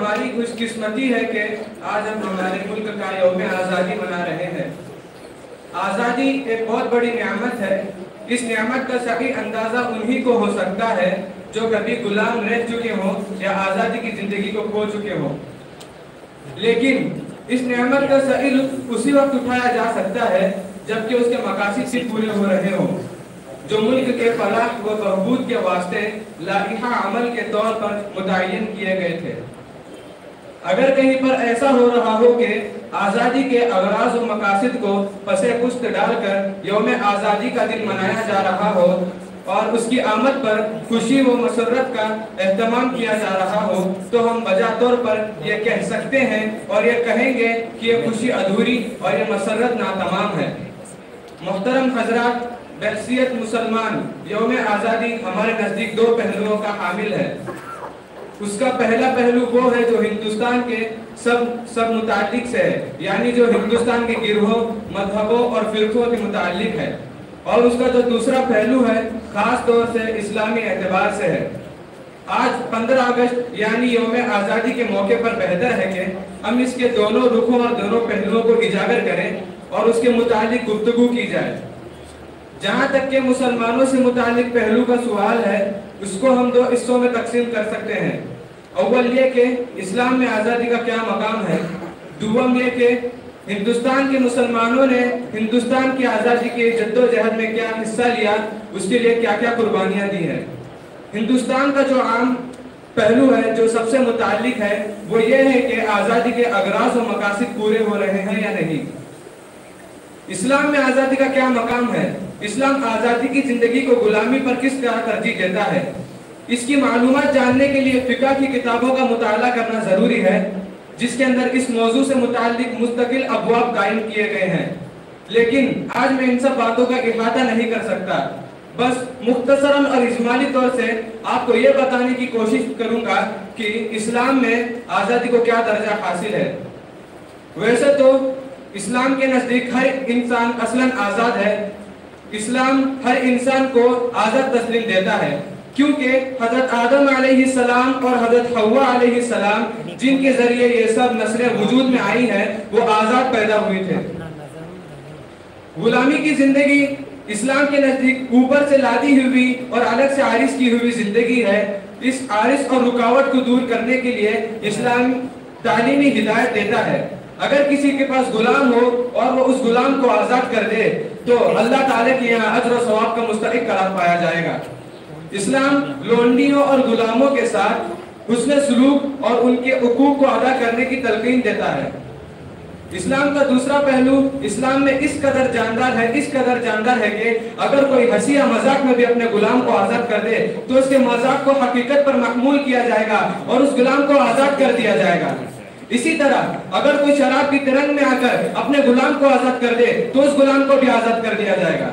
ہماری خوش قسمتی ہے کہ آج ہم ہمارے ملک کا یوم آزادی منا رہے ہیں۔ آزادی ایک بہت بڑی نعمت ہے۔ اس نعمت کا صحیح اندازہ انہی کو ہو سکتا ہے جو کبھی غلام رہ چکے ہوں یا آزادی کی زندگی کو کھو چکے ہوں۔ لیکن اس نعمت کا صحیح لطف اسی وقت اٹھایا جا سکتا ہے جبکہ اس کے مقاصد بھی پورے ہو رہے ہوں، جو ملک کے فلاح و بہبود کے واسطے لائحہ عمل کے طور پر متعین کیے گئے تھے۔ اگر کہیں پر ایسا ہو رہا ہو کہ آزادی کے اغراض و مقاصد کو پس پشت ڈال کر یوم آزادی کا دن منایا جا رہا ہو اور اس کی آمد پر خوشی و مسرت کا اہتمام کیا جا رہا ہو تو ہم بجا طور پر یہ کہہ سکتے ہیں اور یہ کہیں گے کہ یہ خوشی ادھوری اور یہ مسرت ناتمام ہے۔ محترم حضرات، بحیثیت مسلمان یوم آزادی ہمارے نزدیک دو پہلوؤں کا حامل ہے۔ اس کا پہلا پہلو وہ ہے جو ہندوستان کے سب متعلق سے ہے، یعنی جو ہندوستان کے گروہوں، مذہبوں اور فرقوں کے متعلق ہے، اور اس کا جو دوسرا پہلو ہے خاص طور سے اسلامی اعتبار سے ہے۔ آج 15 اگست یعنی یوم آزادی کے موقع پر بہتر ہے کہ ہم اس کے دونوں رخوں اور دونوں پہلوؤں کو اجاگر کریں اور اس کے متعلق گفتگو کی جائے۔ جہاں تک کہ مسلمانوں سے متعلق پہلو کا سوال ہے، اس کو ہم دو حصوں میں تقسیم کر سکتے ہیں۔ اول یہ کہ اسلام میں آزادی کا کیا مقام ہے، دوم یہ کہ ہندوستان کے مسلمانوں نے ہندوستان کی آزادی کی جدوجہد میں کیا حصہ لیا، اس کے لیے کیا کیا قربانیاں دی ہیں۔ ہندوستان کا جو عام پہلو ہے جو سب سے متعلق ہے وہ یہ ہے کہ آزادی کے اغراض و مقاصد پورے ہو رہے ہیں یا نہیں۔ اسلام میں آزادی کا کیا مقام ہے؟ اسلام آزادی کی زندگی کو غلامی پر کس طرح ترجیح دیتا ہے؟ اس کی معلومات جاننے کے لیے فقہ کی کتابوں کا مطالعہ کرنا ضروری ہے، جس کے اندر اس موضوع سے متعلق مستقل ابواب قائم کیے گئے ہیں۔ لیکن آج میں ان سب باتوں کا احاطہ نہیں کر سکتا، بس مختصراً اور اجمالی طور سے آپ کو یہ بتانے کی کوشش کروں گا کہ اسلام میں آزادی کو کیا درجہ حاصل ہے۔ ویسے تو اسلام کے نزدیک ہر انسان اصلاً آزاد ہے۔ اسلام ہر انسان کو آزاد تسلیم دیتا ہے، کیونکہ حضرت آدم علیہ السلام اور حضرت حوا علیہ السلام جن کے ذریعے یہ سب نسلیں وجود میں آئی ہیں وہ آزاد پیدا ہوئے تھے۔ غلامی کی زندگی اسلام کے نزدیک اوپر سے لادی ہوئی اور الگ سے عارض کی ہوئی زندگی ہے۔ اس عارض اور رکاوٹ کو دور کرنے کے لیے اسلام تعلیمی ہدایت دیتا ہے۔ اگر کسی کے پاس غلام ہو اور وہ اس غلام کو آزاد کر دے تو اللہ تعالیٰ کے یہاں اجر و ثواب کا مستحق قرار پایا جائے گا۔ اسلام لونڈیوں اور غلاموں کے ساتھ حسن سلوک اور ان کے حقوق کو ادا کرنے کی تلقین دیتا ہے۔ اسلام کا دوسرا پہلو اسلام میں اس قدر جاندار ہے کہ اگر کوئی ہنسی یا مذاق میں بھی اپنے غلام کو آزاد کر دے تو اس کے مذاق کو حقیقت پر محمول کیا جائے گا اور اس غلام کو آزاد کر دیا جائے گا۔ اسی طرح اگر کوئی شراب کی ترنگ میں آ کر اپنے غلام کو آزاد کر دے تو اس غلام کو بھی آزاد کر دیا جائے گا۔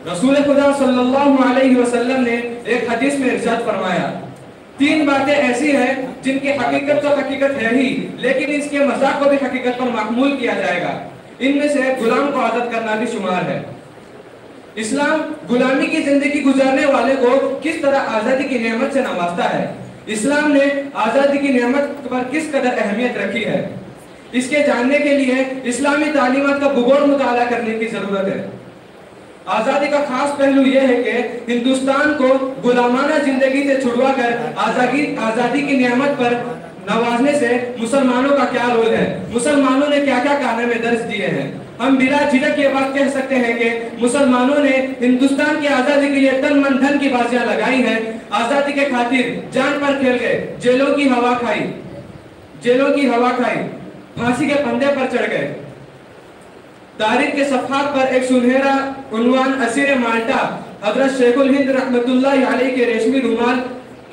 رسول خدا صلی اللہ علیہ وسلم نے ایک حدیث میں ارشاد فرمایا، 3 باتیں ایسی ہیں جن کی حقیقت تو حقیقت ہے ہی، لیکن اس کے مذاق کو بھی حقیقت پر محمول کیا جائے گا۔ ان میں سے غلام کو آزاد کرنا بھی شمار ہے۔ اسلام غلامی کی زندگی گزارنے والے کو کس طرح آزادی کی نعمت سے نوازتا ہے، اسلام نے آزادی کی نعمت پر کس قدر اہمیت رکھی ہے، اس کے جاننے کے لیے اسلامی تعلیمات کا بغور مطالعہ کرنے کی ضرورت ہے۔ آزادی کا خاص پہلو یہ ہے کہ ہندوستان کو غلامانہ زندگی سے چھڑوا کر آزادی کی نعمت پر نوازنے سے مسلمانوں کا کیا رول ہے، مسلمانوں نے کیا کیا کارنامے درج دیے ہیں۔ ہم بلا جھجک یہ بات کہہ سکتے ہیں کہ مسلمانوں نے ہندوستان کی آزادی کے لیے تن من دھن کی بازیاں لگائی ہیں، آزادی کے خاطر جان پر کھیل گئے، جیلوں کی ہوا کھائی، پھانسی کے پھندے پر چڑھ گئے۔ تاریخ کے صفحات پر ایک سنہرا عنوان اسیر مالٹا حضرت شیخ الہند رحمت اللہ علیہ کے ریشمی رومال،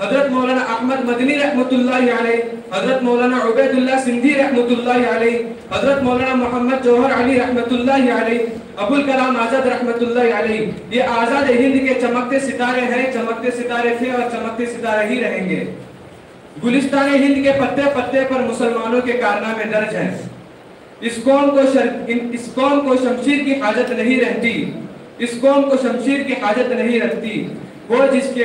حضرت مولانا احمد مدنی رحمت اللہ علیہ، حضرت مولانا عبید اللہ سندھی رحمت اللہ علیہ، حضرت مولانا محمد جوہر علی رحمت اللہ علیہ، ابوالکلام آزاد رحمت اللہ علیہ، یہ آزاد ہند کے چمکتے ستارے ہیں، چمکتے ستارے تھے اور چمکتے ستارے ہی رہیں گے۔ گلستان ہند کے پتے پتے پر مسلمانوں کے کارنامے درج ہیں۔ اس قوم کو شمشیر کی حاجت نہیں رہتی، اس قوم کو شمشیر کی حاجت نہیں رکھتی، وہ جس کے